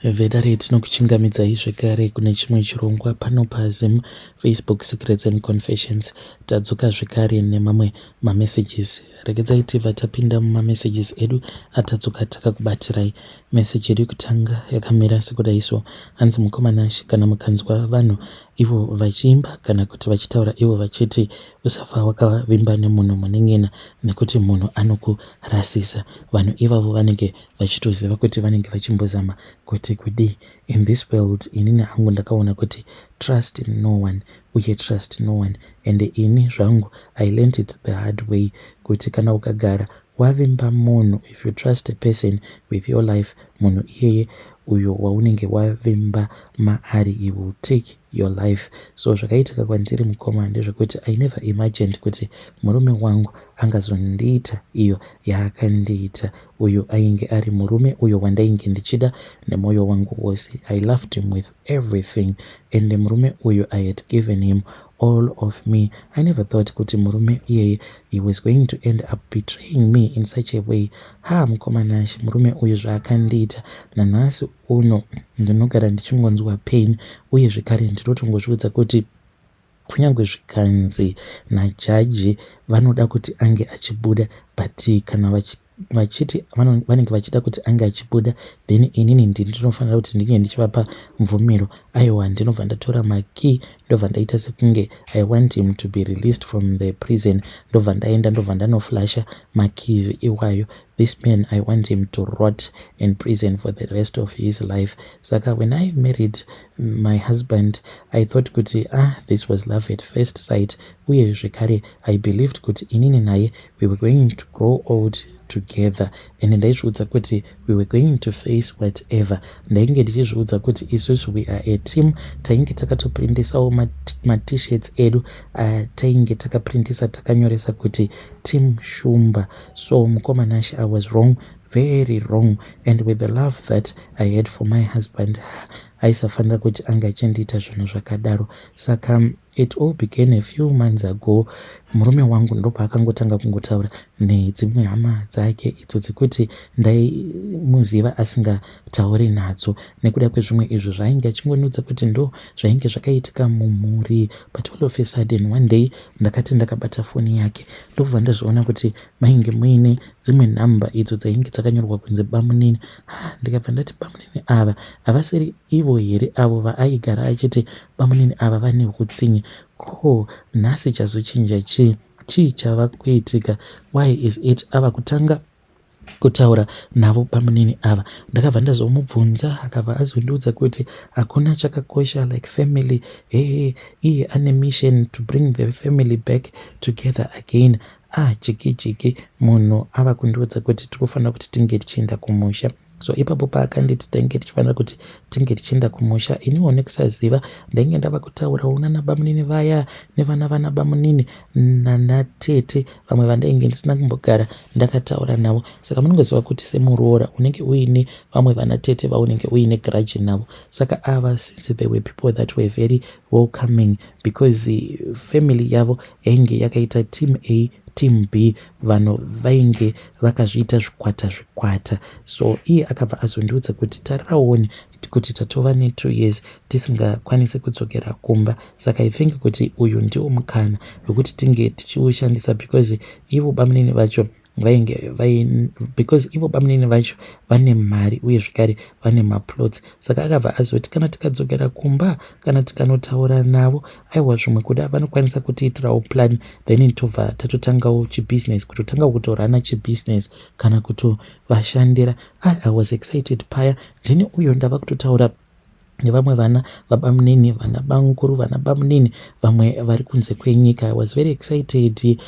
Vedare tinokuchingamidzai zvekare kune chimwe chirongwa pano paZim Facebook Secrets and Confessions. Tadzoka zvekare nemamwe mamessages. Regedzai tibva tapinda mumamessages edu atadzoka takakubatirai. Meseji yedu yekutanga yakamira sekudai so. Hanzi mukomana kana mukanzwa vanhu ivo vachiimba kana kuti vachitaura ivo vachiti usafa wakavimba nemunhu munengena nekuti munhu anokurasisa. Vanhu ivavo vanenge vachitoziva kuti vanenge vachimbozama kuti kudii. In this world inini hangu ndakaona kuti trust no one uye trust no one, and ini zvangu I learned it the hard way kuti kana ukagara wavimba munhu, if you trust a person with your life, munhu iyeye uyo waunenge wavimba maari, he will take your life. So zvakaitika kwandiri mukoma ndezvekuti I never imagined kuti murume wangu angazondiita iyo yaakandiita. Uyo ainge ari murume uyo wandainge ndichida nemwoyo wangu wose. I loved him with everything, and murume uyo I had given him all of me. I never thought kuti murume iyeye he was going to end up betraying me in such a way. Mukomanashi, murume uyu zvaakandiita nanhasi uno ndinogara ndichingonzwa pain, uye zvekare ndinotongozviudza kuti kunyange zvikanzi najaji vanoda kuti ange achibuda, but kana vachiti vanenge vachida kuti ange achibuda, then inini ndinofanira kuti ndinge ndichivapa mvumiro. Aiwa, ndinobva ndatora makey ndobva ndaita sekunge I want him to be released from the prison. Ndobva ndaenda ndobva ndanoflasha makeys iwayo. This man, I want him to rot in prison for the rest of his life. Saka when I married my husband, I thought kuti this was love at first sight. Uye zvekare I believed kuti inini naye we were going to grow old together, and ndaizviudza kuti we were going to face whatever. Ndainge ndichizviudza kuti isusu we are a team. Tainge takatoprintisawo t-shirts edu tainge takaprintisa takanyoresa kuti team Shumba. So mukomanashi, I was wrong, very wrong, and with the love that I had for my husband, aisafanira kuti anga achindiita zvinhu zvakadaro. Saka it all began a few months ago. Murume wangu ndopa akangotanga kungotaura nedzimwe hama dzake idzo dzekuti ndaimuziva asingatauri nadzo nekuda kwezvimwe izvo zvainge achingonudza kuti ndo zvainge zvakaitika mumhuri. But all of a sudden one day ndakati ndakabata foni yake ndobva ndazviona kuti mainge muine dzimwe nhamba idzo dzainge dzakanyorwa kunzi bamunini. Ndikabva ndati bamunini ava havasiri ivo here avo vaaigara achiti bamunini ava vane utsinye? Ko nhasi chazochinja chii chava kuitika? Why is it ava kutanga kutaura navo bamunini ava? Ndakabva ndazomubvunza akabva azondiudza kuti hakuna chakakosha like family. Iye ane mission to bring the family back together again. Jiki munhu ava kundiudza kuti tikufanira kuti tinge tichienda kumusha. So ipapo paakanditi tainge tichifanira kuti tinge tichienda kumusha, iniwo nekusaziva ndainge ndava kutaurawo nana bamunini vaya nevana vana bamunini nanatete vamwe vandainge ndisina kumbogara ndakataura navo. Saka munongoziva kuti semuroora unenge uine vamwe vanatete vaunenge uine grudge navo. Saka ava, since they were people that were very welcoming, because family yavo yainge yakaita team A team B, vanhu vainge vakazviita zvikwata. So iye akabva azondiudza kuti tariraoni kuti tatova ne2 years tisingakwanisi kudzokera kumba. Saka I think kuti uyu ndiwo mukana wekuti tinge tichiushandisa, because ivo bamunini vacho because ivo bamunini vacho vane mari uye zvekare vane maplots. Saka akabva azoti kana tikadzokera kumba kana tikanotaura navo, aiwa zvimwe kuda vanokwanisa kutiitirawo plan, then tobva tatotangawo chibusiness, kutotanga kutorana chibusiness kana kutovashandira. I was excited paya. Ndini uyo ndava kutotaura nevamwe vana vabamunini, vana bankuru, vana bamunini vamwe vari kunze kwenyika. I was very excited.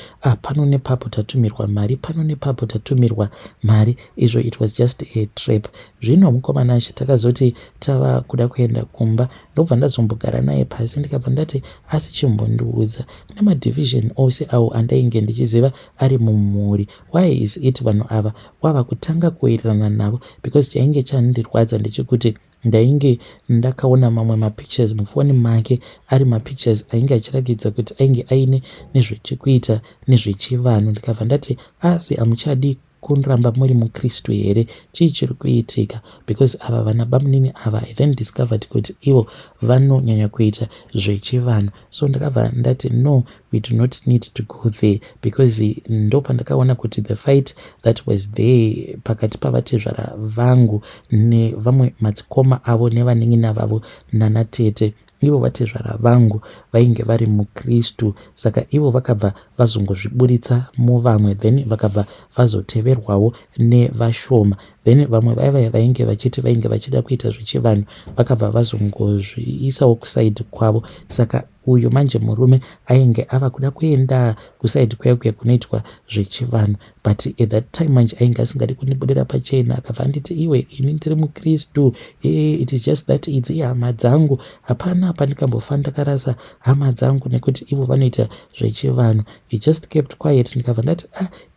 Pano nepapo tatumirwa mari, pano nepapo tatumirwa mari. Izvo it was just a trap. Zvino mukomanashi takazoti tava kuda kuenda kumba, ndobva ndazombogara naye pasi ndikabva ndati asi chimbondiudza nemadivision ose awo andainge ndichiziva ari mumhuri. Why is it vanhu ava wava kutanga kuwirirana navo? Because chainge chandirwadza ndechekuti ndainge ndakaona mamwe mapictures mufoni make ari mapictures ainge achiratidza kuti ainge aine nezvechikuita nezvechivanhu. Ndikabva ndati asi hamuchadi kuramba muri muKristu here, chii chiri kuitika? Because ava vana bamunini ava I then discovered kuti ivo vanonyanya kuita zvechivanhu. So ndakabva ndati no, we do not need to go there, because ndo pandakaona kuti the fight that was there pakati pavatezvara vangu nevamwe madzikoma avo nevanen'ina vavo nanatete, ivo vatezvara vangu vainge vari muKristu, saka ivo vakabva vazongozviburitsa muvamwe, then vakabva vazoteverwawo nevashoma, then vamwe vaiva vainge vachiti vainge vachida kuita zvechivanhu vakabva vazongozviisawo kusaidi kwavo. Saka uyo manje murume ainge ava kuda kuenda kusaidi kwake kunoitwa zvechivanhu, but at that time manje ainge asingadi kundibudira pachena, akabva anditi iwe ini ndiri muKristu, it is just that it's hama dzangu, hapana pandikambofa ndakarasa hama dzangu nekuti ivo vanoita zvechivanhu. He just kept quiet. Ndikabva ndati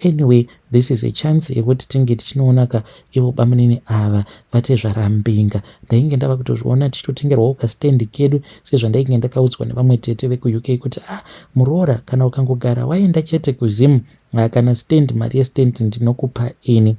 anyway, this is a chance yekuti tinge tichinoonaka ivo bamunini ava vatezvarambinga. Ndainge ndava kutozviona tichitotengerwawo kastendi kedu sezvandainge ndakaudzwa nevamwe tete vekuUK kuti muroora kana ukangogara waenda chete kuZim, kana stand, mari yestand ndinokupa ini.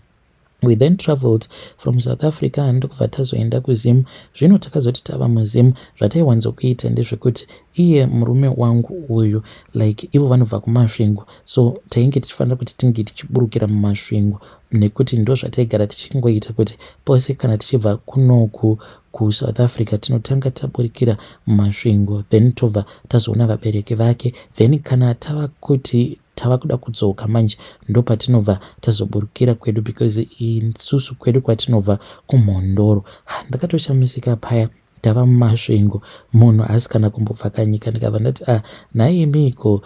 We then traveled from South Africa ndokubva tazoenda kuZim. Zvino takazoti tava muZim, zvataiwanzokuita ndezvekuti iye murume wangu uyu like ivo vanobva kumasvingo, so tainge tichifanira kuti tinge tichiburukira mumasvingo, nekuti ndo zvataigara tichingoita kuti pose kana tichibva kunoku kuSouth Africa tinotanga taburikira mumasvingo, then tobva tazoona vabereki vake, then kana tava kuti tava kuda kudzoka manje ndo patinobva tazoburukira kwedu, because isusu kwedu kwatinobva kuMhondoro. Ndakatoshamisika paya, tava mumasvingo, munhu asi kana kumbobva kanyika. Ndikabva ndati naimiko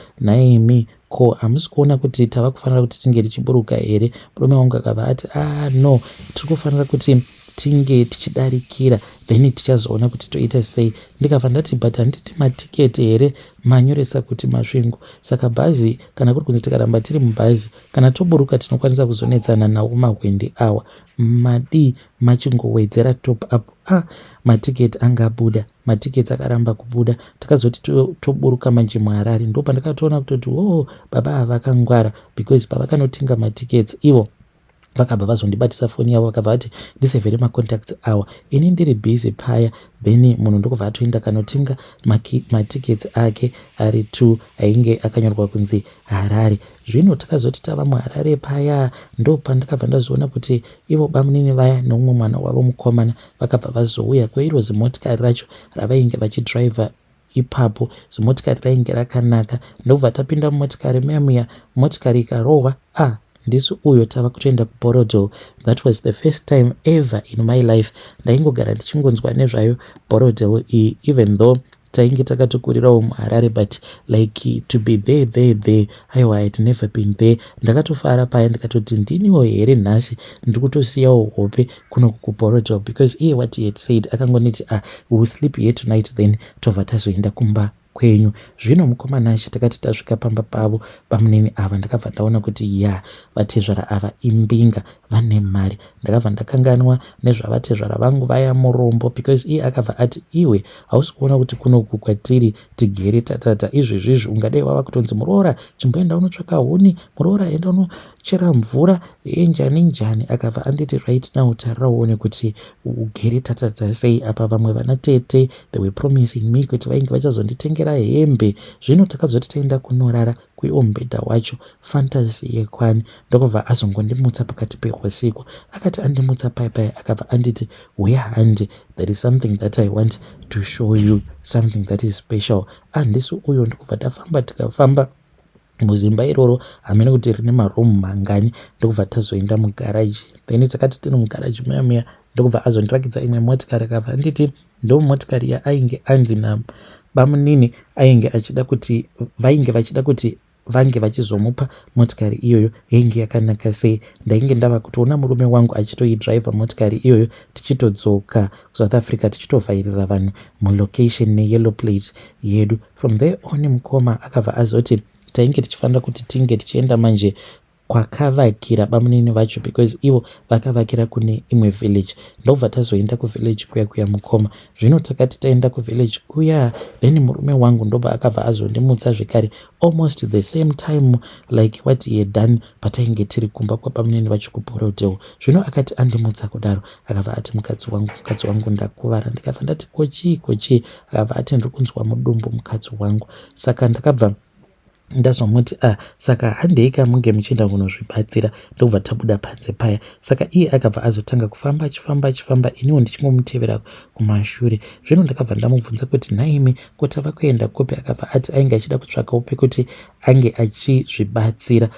ko hamusi kuona kuti tava kufanira kuti tinge tichiburuka here? Murume wangu akabva ati no, tiri kufanira kuti tinge tichidarikira then tichazoona kuti toita sei. Ndikabva ndati but handiti matiketi here manyoresa kuti masvingo, saka bhazi kana kuri kunzi tikaramba tiri mubhazi kana toburuka tinokwanisa kuzonetsana nawo mahwendi awa madii machingowedzera top up. Matiketi angabuda, matiketi akaramba kubuda, takazoti toburuka manje muHarare. Ndo pandakatoona kutoti baba ava vakangwara, because pavakanotenga matiketi ivo vakabva vazondibatisa foni yavo vakabva vati ndisevhere macontacts awa, ini ndiri busy paya. Then munhu ndokubva atoenda kanotenga matikets ake ari 2 ainge akanyorwa kunzi Harare. Zvino takazoti tava muHarare paya, ndo pandakabva ndazoona kuti ivo bamunini vaya neumwe mwana wavo mukomana vakabva vazouya kweiro zimotikari racho ravainge vachidhiraivha ipapo. Zimotikari rainge rakanaka, ndobva tapinda mumotikari memuya, motikari ikarohwa. Ndisu uyo tava kutoenda kuBorodale. That was the first time ever in my life ndaingogara ndichingonzwa nezvayo Borodale iyi, even though tainge takatokurirawo muHarare, but like to be there aiwa, I had never been there. Ndakatofara paya ndikatoti ndiniwo here nhasi ndiri kutosiyawo hope kuno kuBorodale, because iye what he had said akangoniti we will sleep here tonight then tobva tazoenda kumba kwenyu. Zvino mukomana achi takati tasvika pamba pavo bamunini ava, ndakabva ndaona kuti vatezvara ava imbinga, vane mari. Ndakabva ndakanganwa nezvavatezvara vangu vaya murombo, because iye akabva ati iwe hausi kuona kuti kunoku kwatiri tigere tatata izvezvizvi ungadai wava kutonzi muroora chimboenda unotsvaka huni, muroora enda unochera mvura njani. Akabva anditi right now tarira uone kuti ugere tatata sei apa. Vamwe vana tete they were promising me kuti vainge vachazonditengera hembe. Zvino takazoti taenda kunorara kwiwo mubhedha wacho, fantasy yekwani. Ndokubva azongondimutsa pakati peusiku, akati andimutsa paya akabva anditi we handi, there is something that I want to show you, something that is special. Ndisu uyo ndokubva tafamba tikafamba muzimba iroro hamene kuti rine maroom mangani, ndokubva tazoenda mugaraji. Then takati tiri mugaraji muya ndokubva azondirakidza imwe motikari, akabva anditi ndo motikari ainge anzi nabamunini ainge achida kuti vainge vachida kuti vange vachizomupa motikari iyoyo yainge yakanaka sei. Ndainge ndava kutoona murume wangu achitoidhiraivha motikari iyoyo tichitodzoka kuSouth Africa tichitovhairira vanhu mulocation neyellow plate yedu. From there on mukoma akabva azoti tainge tichifanira kuti tinge tichienda manje kwakavakira bamunini vacho, because ivo vakavakira kune imwe village. Ndobva tazoenda kuvillage kuya mukoma. Zvino takati taenda kuvillage kuya, then murume wangu ndobva akabva azondimutsa zvekare almost the same time like what he had done patainge tiri kumba kwabamunini vacho kuPort Hotel. Zvino akati andimutsa kudaro akabva ati mukadzi wangu ndakuvara. Ndikabva ndati kochi, akabva ati ndiri kunzwa mudumbu mukadzi wangu. Saka ndakabva ndazomuti saka handei kamunge muchienda kunozvibatsira. Ndobva tabuda panze paya. Saka iye akabva azotanga kufamba achifamba, iniwo ndichingomutevera kumashure. Zvino ndakabva ndamubvunza kuti naimi kutava kuenda kopi? Akabva ati ainge achida kutsvakawo pekuti ange achizvibatsira.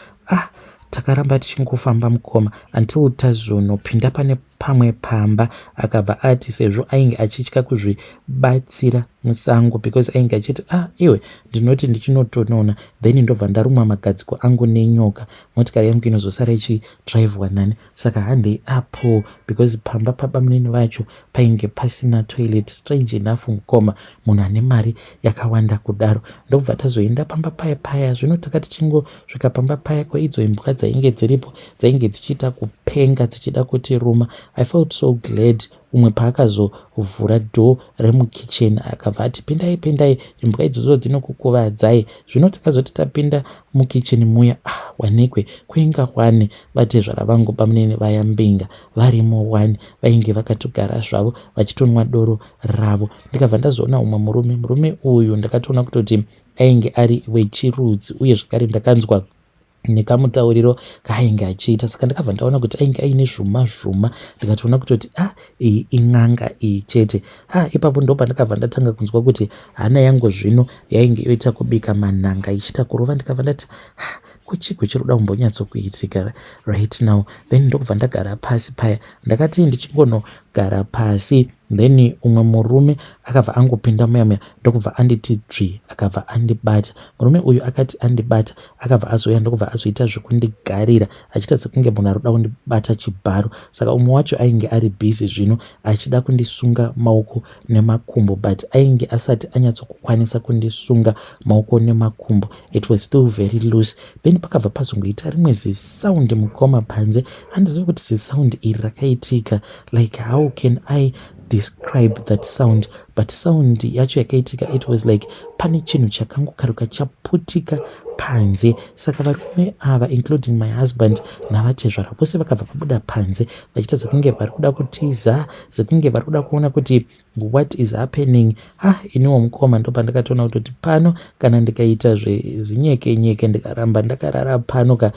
Takaramba tichingofamba mukoma until tazonopinda pane pamwe pamba. Akabva ati sezvo ainge achitya kuzvibatsira musango, because ainge achiti iwe ndinoti ndichinotonona, then ndobva ndarumwa magadziko angu nenyoka, motikari yangu inozosara ichidhiraivhwa nani. Saka handei apo, because pamba pabamunini vacho painge pasina toilet. Strange enough mukoma munhu ane mari yakawanda kudaro. Ndobva tazoenda pamba paya. Zvino takati tingosvika pamba paya, kwaidzo imbwa dzainge dziripo dzainge dzichiita kupenga dzichida kuti ruma. I felt so glad. Umwe paakazovhura door remukitchen akabva ati pindai, imbwa idzodzo dzinokukuvadzai. Zvino takazoti tapinda mukitchen muya, wanekwe kuinga wane vatezvara vangu bamunini vaya mbinga varimo wane, vainge vakatogara zvavo vachitonwa doro ravo. Ndikabva ndazoona umwe murume uyu ndakatoona kutoti ainge ari wechirudzi, uye zvakare ndakanzwa nekamutauriro kaainge achiita. Saka ndakabva ndaona kuti ainge aine zvuma. Ndikatoona kutoti iyi in'anga iyi chete. Ipapo ndobva ndakabva ndatanga kunzwa kuti hana yangu zvino yainge yoita kubika manhanga ichiita kurova. Ndikabva ndati kuchiri kuda kumbonyatsokuitika right now. Then ndobva ndagara pasi paya. Ndakati ndichingonogara pasi, then umwe murume akabva angopinda muya ndokubva anditi dzvi, akabva andibata. Murume uyu akati andibata akabva azoya ndokubva azoita zvekundigarira achiita sekunge munhu arikuda kundibata chibharo. Saka umwe wacho ainge ari busy zvino achida kundisunga maoko nemakumbo, but ainge asati anyatsokukwanisa kundisunga maoko nemakumbo. It was still very loose. Then pakabva pazongoita rimwe zisound mukoma panze. Handizivi kuti zisound iri rakaitika, like how can I describe that sound, but sound yacho yakaitika, it was like pane chinhu chakangokaruka chaputika panze. Saka varume ava including my husband navatezvara vose vakabva vabuda panze vachiita sekunge vari kuda kutiza, sekunge vari kuda kuona kuti what is happening. Iniwo mukoma ndobva ndakatoona kutoti pano kana ndikaita zvinyekenyeke ndikaramba ndakarara pano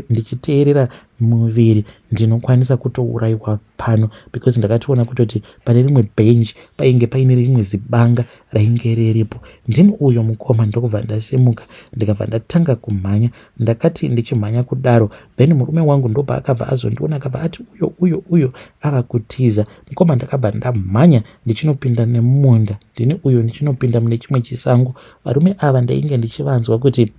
ndichiteerera muviri ndinokwanisa kutourayiwa pano, because ndakatoona kutoti pane rimwe bench painge paine rimwe zibanga rainge riripo. Ndini uyo mukoma ndokubva ndasimuka ndikabva ndatanga kumhanya. Ndakati ndichimhanya kudaro, then murume wangu ndobva akabva azondiona akabva ati uyo ava kutiza. Mukoma ndakabva ndamhanya ndichinopinda nemumunda. Ndini uyo ndichinopinda mune chimwe chisango. Varume ava ndainge ndichivanzwa kuti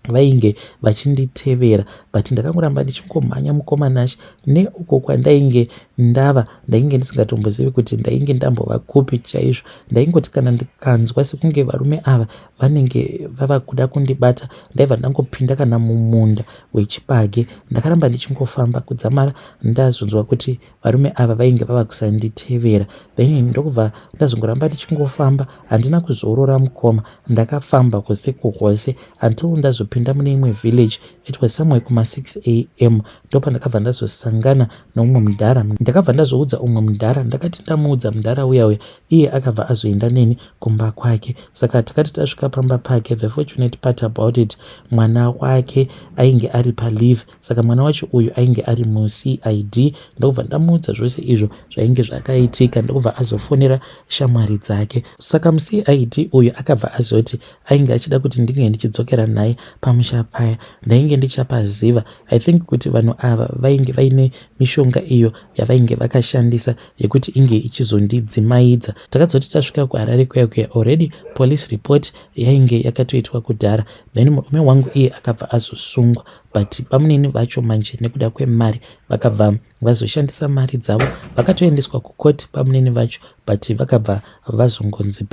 vainge vachinditevera, but ndakangoramba ndichingomhanya mukoma nashi. Neuko kwandainge ndainge ndisingatombozivi kuti ndainge ndambova kupi chaizvo. Ndaingoti kana ndikanzwa sekunge varume ava vanenge vava kuda kundibata, ndaibva ndangopinda kana mumunda wechibage. Ndakaramba ndichingofamba kudzamara ndazonzwa kuti varume ava vainge vava kusanditevera. Then ndokubva ndazongoramba ndichingofamba, handina kuzorora mukoma. Ndakafamba kwose until ndazopinda mune imwe village. It was somewhere kuma 6 AM. Ndopa ndakabva ndazosangana noumwe mudhara. Ndakabva ndazoudza umwe mudhara, ndakati ndamuudza mudhara uya iye akabva azoenda neni kumba kwake. Saka takati tasvika pamba pake, the fortunate part about it, mwana wake ainge ari paleave. Saka mwana wacho uyu ainge ari muCID. Ndokubva ndamuudza zvose izvo zvainge zvakaitika, ndokubva azofonera shamwari dzake. Saka muCID uyu akabva azoti ainge achida kuti ndinge ndichidzokera naye pamusha paya. Ndainge ndichapaziva. I think kuti vanhu ava vainge vaine mishonga iyo yavainge vakashandisa yekuti inge ichizondidzimaidza. Takazoti tasvika kuHarare kuya already police report yainge yakatoitwa kudhara. Then murume wangu iye akabva azosungwa, but bamunini vacho manje nekuda kwemari vakabva vazoshandisa mari dzavo. Vakatoendeswa kukoti pamunini vacho, but vakabva vazongonzi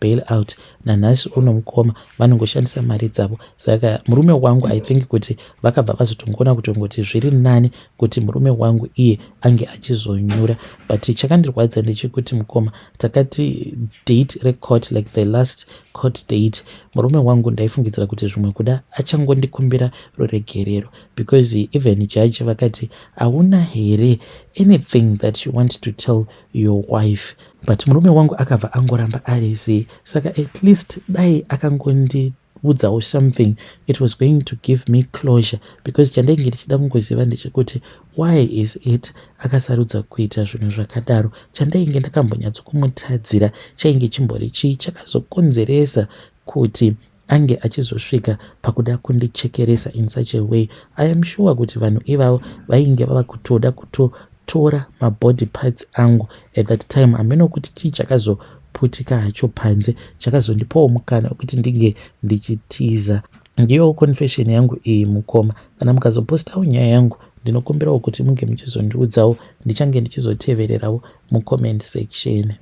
bail out. Nanhasi uno mukoma vanongoshandisa mari dzavo. Saka murume wangu I think kuti vakabva vazotongona kutongoti zviri nani kuti murume wangu iye ange achizonyura. But chakandirwadza ndechekuti mukoma takati date recourt, like the last court date, murume wangu ndaifungidzira kuti zvimwe kuda achangondikumbira ruregerero, because even judge vakati hauna here anything that you want to tell your wife, but murume wangu akabva angoramba arizi. Saka at least dai akangondiudzawo something, it was going to give me closure, because chandainge ndichida kungoziva ndechekuti why is it akasarudza kuita zvinhu zvakadaro. Chandainge ndakambonyatsokumutadzira chainge chimbori chii chakazokonzeresa kuti ange achizosvika pakuda kundichekeresa in such a way. I am sure kuti vanhu ivavo vainge vava kutoda kutotora mabody parts angu at that time. Hameno kuti chii chakazoputika hacho panze chakazondipawo mukana wekuti ndinge ndichitiza. Ndiyo confession yangu iyi mukoma. Kana mukazopostawo nyaya yangu, ndinokumbirawo kuti munge muchizondiudzawo, ndichange ndichizotevererawo mucomment section.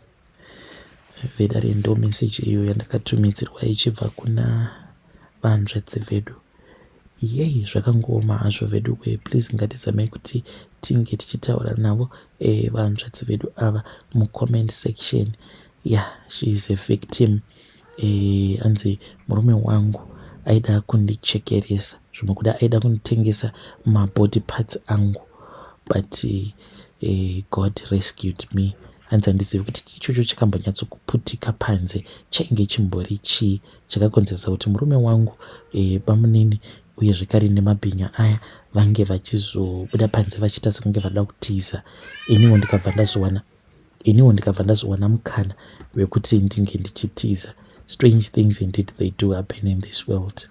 Veda rendo message iyo yandakatumidzirwa ichibva kuna vahanzvadzi vedu. Yei, zvakangooma hazvo vedu kwe, please ngatizamei kuti tinge tichitaura navo vahanzvadzi vedu ava mucomment section. Yeah, she is a victim. Anzi murume wangu aida kundichekeresa, zvimwe kuda aida kunditengesa mabody parts angu, but God rescued me. Hanzi handizivi kuti ichocho chakambonyatsokuputika panze chainge chimbori chii chakakonzeresa kuti murume wangu pamunini uye zvekare nemabhinya aya vange vachizobuda panze vachiita sekunge vada kutiza. Iniwo ndikabva ndazowana mukana wekuti ndinge ndichitiza. Strange things indeed they do happen in this world.